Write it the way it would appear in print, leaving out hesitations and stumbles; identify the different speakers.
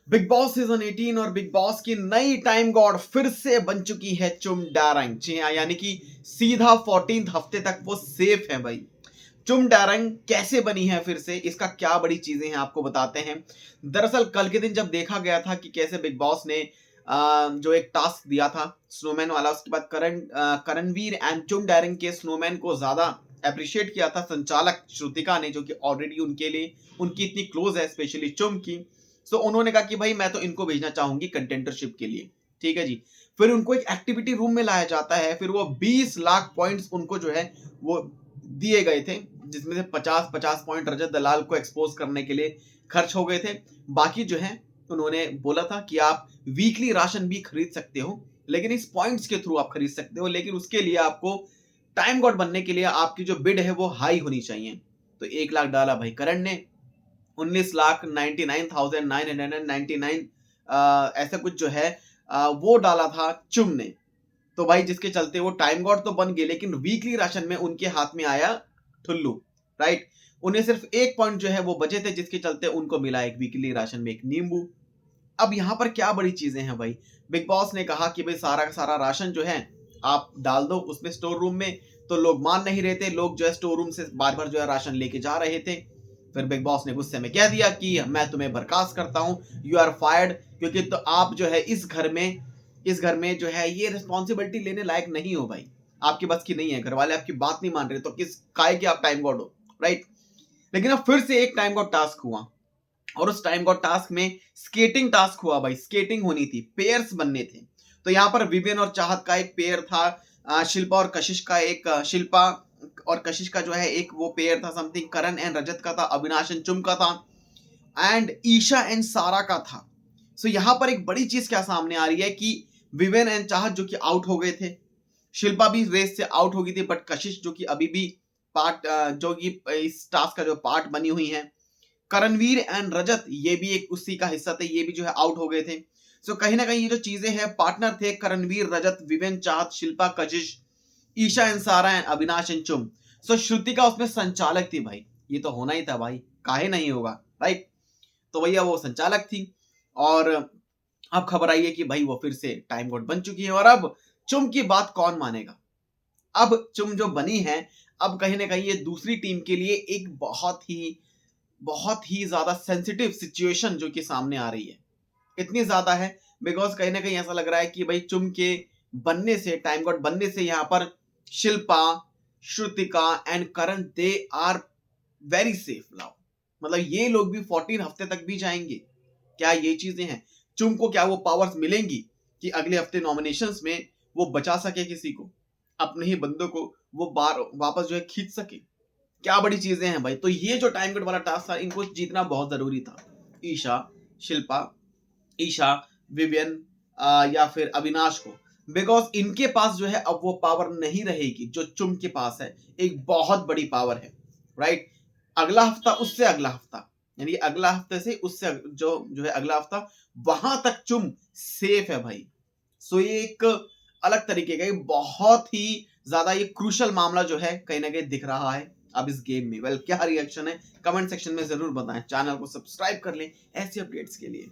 Speaker 1: Big boss season 18 और big boss की नई टाइम गॉड फिर से बन चुकी है चुम डारंग। जी हाँ, यानी कि सीधा 14th हफ्ते तक वो सेफ है भाई। चुम डारंग कैसे बनी है फिर से, इसका क्या बड़ी चीजें हैं आपको बताते हैं। दरअसल कल के दिन जब देखा गया था कि कैसे बिग बॉस ने जो एक टास्क दिया था स्नोमैन वाला, उसके बाद करणवीर एंड चुम डारंग के स्नोमैन को ज्यादा अप्रिशिएट किया था संचालक श्रुतिका ने, जो कि ऑलरेडी उनके लिए उनकी इतनी क्लोज है, स्पेशली चुम की। सो उन्होंने कहा कि भाई मैं तो इनको भेजना चाहूंगी कंटेंटरशिप के लिए। ठीक है जी। फिर उनको एक एक्टिविटी रूम में लाया जाता है, फिर वो 20 लाख पॉइंट्स उनको जो है वो दिए गए थे, जिसमें से 50-50 पॉइंट रजत दलाल को एक्सपोज करने के लिए खर्च हो गए थे। बाकी जो है उन्होंने बोला था कि आप वीकली राशन भी खरीद सकते हो, लेकिन इस पॉइंट्स के थ्रू आप खरीद सकते हो, लेकिन उसके लिए आपको टाइम गॉड बनने के लिए आपकी जो बिड है वो हाई होनी चाहिए। तो 1 लाख डाला भाई करण ने, 19,99,999 ऐसा कुछ जो है वो डाला था चुम ने। तो भाई जिसके चलते वो टाइम गॉड तो बन गए, लेकिन वीकली राशन में उनके हाथ में आया ठुल्लू। राइट। उन्हें सिर्फ 1 पॉइंट जो है वो बचे थे, जिसके चलते उनको मिला एक वीकली राशन में एक नींबू। अब यहां पर क्या बड़ी चीजें हैं भाई, बिग बॉस ने कहा कि भाई सारा का सारा राशन जो है आप डाल दो उसमें स्टोर रूम में। तो लोग मान नहीं रहे थे, लोग जो है स्टोर रूम से बार बार जो है राशन लेके जा रहे थे। फिर बिग बॉस ने गुस्से में कह दिया कि मैं तुम्हें बर्खास्त करता हूं, यू आर फायर्ड, क्योंकि तो आप जो है इस घर में जो है ये रिस्पॉन्सिबिलिटी लेने लायक नहीं हो भाई। आपकी बस की नहीं है, घर वाले आपकी बात नहीं मान रहे, तो किस काय के आप टाइम गॉड हो। राइट। लेकिन अब फिर से एक टाइम गॉड टास्क हुआ, और उस टाइम गॉड टास्क में स्केटिंग टास्क हुआ भाई। स्केटिंग होनी थी, पेयर्स बनने थे। तो यहाँ पर विवेन और चाहत का एक पेयर था, शिल्पा और कशिश का एक शिल्पा और कशिश का जो है एक वो पेयर था समथिंग, करण एंड रजत का था, अविनाश एंड चुम का था, एंड ईशा एंड सारा का था। सो यहाँ पर एक बड़ी चीज क्या सामने आ रही है कि विवेन एंड चाहत जो कि आउट हो गए थे, शिल्पा भी रेस से आउट हो गई थी, बट कशिश जो कि अभी भी पार्ट जो कि इस टास्क का जो पार्ट बनी हुई है, करणवीर एंड रजत ये भी एक उसी का हिस्सा थे, ये भी जो है आउट हो गए थे। सो कहीं ना कहीं ये जो चीजें हैं, पार्टनर थे करणवीर, रजत, विवेन, चाहत, शिल्पा, कशिश, ईशा एंड सारा एंड अविनाश एंड चुम। सो श्रुतिका उसमें संचालक थी भाई, ये तो होना ही था भाई, काहे नहीं होगा। राइट। तो भैया वो संचालक थी, और अब खबर आई है कि भाई वो फिर से टाइम गॉड बन चुकी है, और अब चुम की बात कौन मानेगा। अब चुम जो बनी है, अब कहीं ना कहीं ये दूसरी टीम के लिए एक बहुत ही ज्यादा सेंसिटिव सिचुएशन जो कि सामने आ रही है। इतनी ज्यादा है बिकॉज कहीं ना कहीं ऐसा लग रहा है कि भाई चुम के बनने से, टाइम गॉड बनने से, यहाँ पर Shilpa, Shrutika and Karan they are very safe now. मतलब ये लोग भी 14 हफ्ते तक भी जाएंगे। क्या ये चीजें हैं, चुम को क्या वो पावर्स मिलेंगी कि अगले हफ्ते नॉमिनेशंस में वो बचा सके किसी को, अपने ही बंदों को वो बार वापस जो है खींच सके। क्या बड़ी चीजें हैं भाई। तो ये जो टाइम कट वाला टास्क था, इनको जीतना बहुत जरूरी था। ईशा, शिल्पा, ईशा, विवियन या फिर अविनाश को, बिकॉज इनके पास जो है अब वो पावर नहीं रहेगी जो चुम के पास है। एक बहुत बड़ी पावर है। राइट। अगला हफ्ता, उससे अगला हफ्ता, यानी अगला हफ्ते से उससे जो है अगला हफ्ता, वहां तक चुम सेफ है भाई। सो ये एक अलग तरीके का, बहुत ही ज्यादा ये क्रूशल मामला जो है कहीं ना कहीं दिख रहा है अब इस गेम में। वेल, क्या रिएक्शन है कमेंट सेक्शन में जरूर बताएं। चैनल को सब्सक्राइब कर लें ऐसे अपडेट्स के लिए।